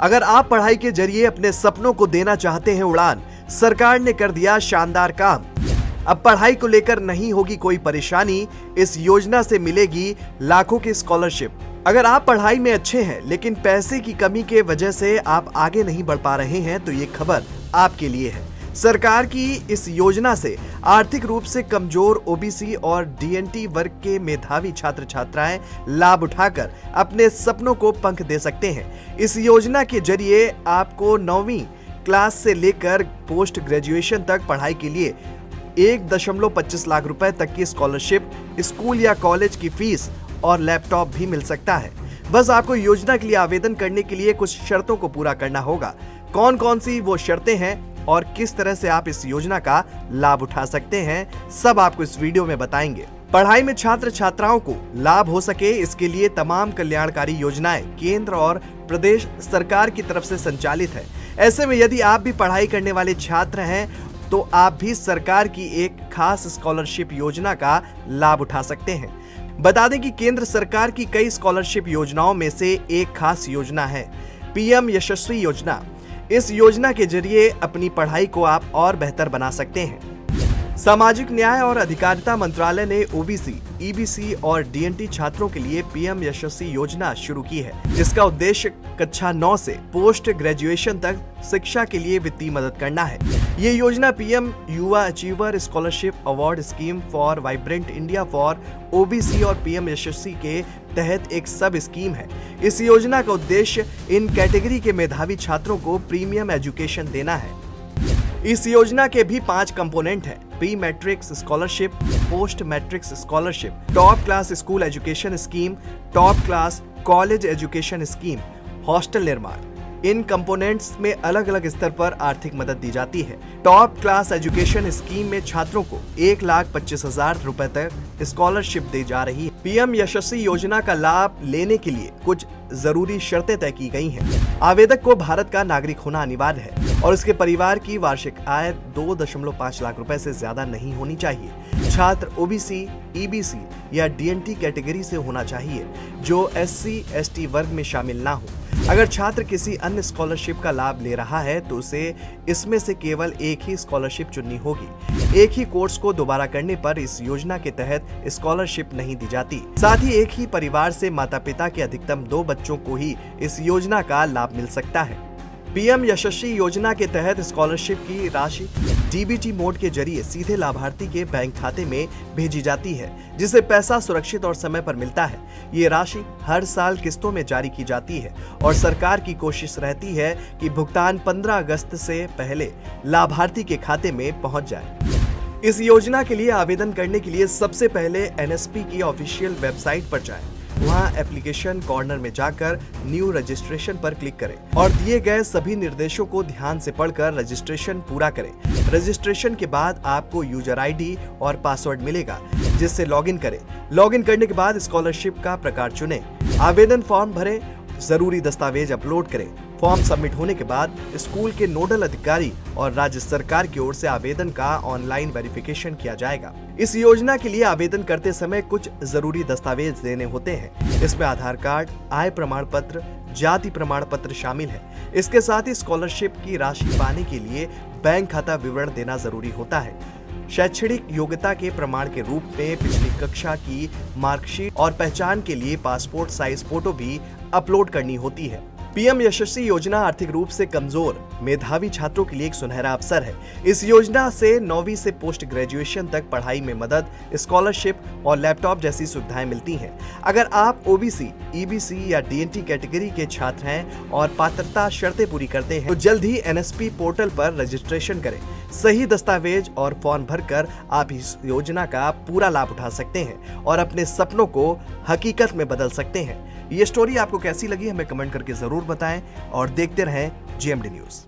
अगर आप पढ़ाई के जरिए अपने सपनों को देना चाहते हैं उड़ान, सरकार ने कर दिया शानदार काम। अब पढ़ाई को लेकर नहीं होगी कोई परेशानी, इस योजना से मिलेगी लाखों की स्कॉलरशिप। अगर आप पढ़ाई में अच्छे हैं लेकिन पैसे की कमी के वजह से आप आगे नहीं बढ़ पा रहे हैं तो ये खबर आपके लिए है। सरकार की इस योजना से आर्थिक रूप से कमजोर ओबीसी और डीएनटी वर्ग के मेधावी छात्र छात्राएं लाभ उठाकर अपने सपनों को पंख दे सकते हैं। इस योजना के जरिए आपको 9वीं क्लास से लेकर पोस्ट ग्रेजुएशन तक पढ़ाई के लिए 1.25 लाख रुपए तक की स्कॉलरशिप, स्कूल या कॉलेज की फीस और लैपटॉप भी मिल सकता है। बस आपको योजना के लिए आवेदन करने के लिए कुछ शर्तों को पूरा करना होगा। कौन कौन सी वो शर्तें हैं और किस तरह से आप इस योजना का लाभ उठा सकते हैं, सब आपको इस वीडियो में बताएंगे। पढ़ाई में छात्र छात्राओं को लाभ हो सके, इसके लिए तमाम कल्याणकारी योजनाएं केंद्र और प्रदेश सरकार की तरफ से संचालित है। ऐसे में यदि आप भी पढ़ाई करने वाले छात्र हैं तो आप भी सरकार की एक खास स्कॉलरशिप योजना का लाभ उठा सकते हैं। बता दें कि केंद्र सरकार की कई स्कॉलरशिप योजनाओं में से एक खास योजना है पीएम यशस्वी योजना। इस योजना के जरिए अपनी पढ़ाई को आप और बेहतर बना सकते हैं। सामाजिक न्याय और अधिकारिता मंत्रालय ने ओबीसी, ईबीसी और डीएनटी छात्रों के लिए पीएम यशस्वी योजना शुरू की है, जिसका उद्देश्य कक्षा 9 से पोस्ट ग्रेजुएशन तक शिक्षा के लिए वित्तीय मदद करना है। ये योजना पीएम युवा achiever scholarship award scheme for vibrant India for OBC और पीएम यशस्वी के तहत एक सब स्कीम है। इस योजना का उद्देश्य इन कैटेगरी के मेधावी छात्रों को प्रीमियम एजुकेशन देना है। इस योजना के भी 5 कंपोनेंट हैं: pre matrix scholarship, post matrix scholarship, top class school education scheme, top class college education scheme, hostel निर्माण। इन कंपोनेंट्स में अलग अलग स्तर पर आर्थिक मदद दी जाती है। टॉप क्लास एजुकेशन स्कीम में छात्रों को 1,25,000 रुपए तक स्कॉलरशिप दी जा रही है। पीएम यशस्वी योजना का लाभ लेने के लिए कुछ जरूरी शर्तें तय की गई हैं। आवेदक को भारत का नागरिक होना अनिवार्य है और उसके परिवार की वार्षिक आय 2.5 लाख रुपए से ज्यादा नहीं होनी चाहिए। छात्र ओबीसी, ईबीसी या डीएनटी कैटेगरी से होना चाहिए जो एससी, एसटी वर्ग में शामिल ना हो। अगर छात्र किसी अन्य स्कॉलरशिप का लाभ ले रहा है तो उसे इसमें से केवल एक ही स्कॉलरशिप चुननी होगी। एक ही कोर्स को दोबारा करने पर इस योजना के तहत स्कॉलरशिप नहीं दी जाती। साथ ही एक ही परिवार से माता पिता के अधिकतम 2 बच्चों को ही इस योजना का लाभ मिल सकता है। पीएम यशस्वी योजना के तहत स्कॉलरशिप की राशि डीबीटी मोड के जरिए सीधे लाभार्थी के बैंक खाते में भेजी जाती है, जिससे पैसा सुरक्षित और समय पर मिलता है। ये राशि हर साल किस्तों में जारी की जाती है और सरकार की कोशिश रहती है कि भुगतान 15 अगस्त से पहले लाभार्थी के खाते में पहुंच जाए। इस योजना के लिए आवेदन करने के लिए सबसे पहले एनएसपी की ऑफिशियल वेबसाइट पर जाएं। वहां एप्लीकेशन कॉर्नर में जाकर न्यू रजिस्ट्रेशन पर क्लिक करें और दिए गए सभी निर्देशों को ध्यान से पढ़कर रजिस्ट्रेशन पूरा करें। रजिस्ट्रेशन के बाद आपको यूजर आईडी और पासवर्ड मिलेगा, जिससे लॉगिन करें। लॉगिन करने के बाद स्कॉलरशिप का प्रकार चुनें, आवेदन फॉर्म भरें, जरूरी दस्तावेज अपलोड करें। फॉर्म सबमिट होने के बाद स्कूल के नोडल अधिकारी और राज्य सरकार की ओर से आवेदन का ऑनलाइन वेरिफिकेशन किया जाएगा। इस योजना के लिए आवेदन करते समय कुछ जरूरी दस्तावेज देने होते हैं। इसमें आधार कार्ड, आय प्रमाण पत्र, जाति प्रमाण पत्र शामिल है। इसके साथ ही स्कॉलरशिप की राशि पाने के लिए बैंक खाता विवरण देना जरूरी होता है। शैक्षणिक योग्यता के प्रमाण के रूप में पिछली कक्षा की मार्कशीट और पहचान के लिए पासपोर्ट साइज फोटो भी अपलोड करनी होती है। पीएम यशस्वी योजना आर्थिक रूप से कमजोर मेधावी छात्रों के लिए एक सुनहरा अवसर है। इस योजना से 9वीं से पोस्ट ग्रेजुएशन तक पढ़ाई में मदद, स्कॉलरशिप और लैपटॉप जैसी सुविधाएं मिलती हैं। अगर आप ओबीसी, ईबीसी या डीएनटी कैटेगरी के छात्र हैं और पात्रता शर्तें पूरी करते हैं तो जल्द ही एनएसपी पोर्टल पर रजिस्ट्रेशन करें। सही दस्तावेज और फॉर्म भरकर आप इस योजना का पूरा लाभ उठा सकते हैं और अपने सपनों को हकीकत में बदल सकते हैं। ये स्टोरी आपको कैसी लगी हमें कमेंट करके जरूर बताएं और देखते रहें जेएमडी न्यूज़।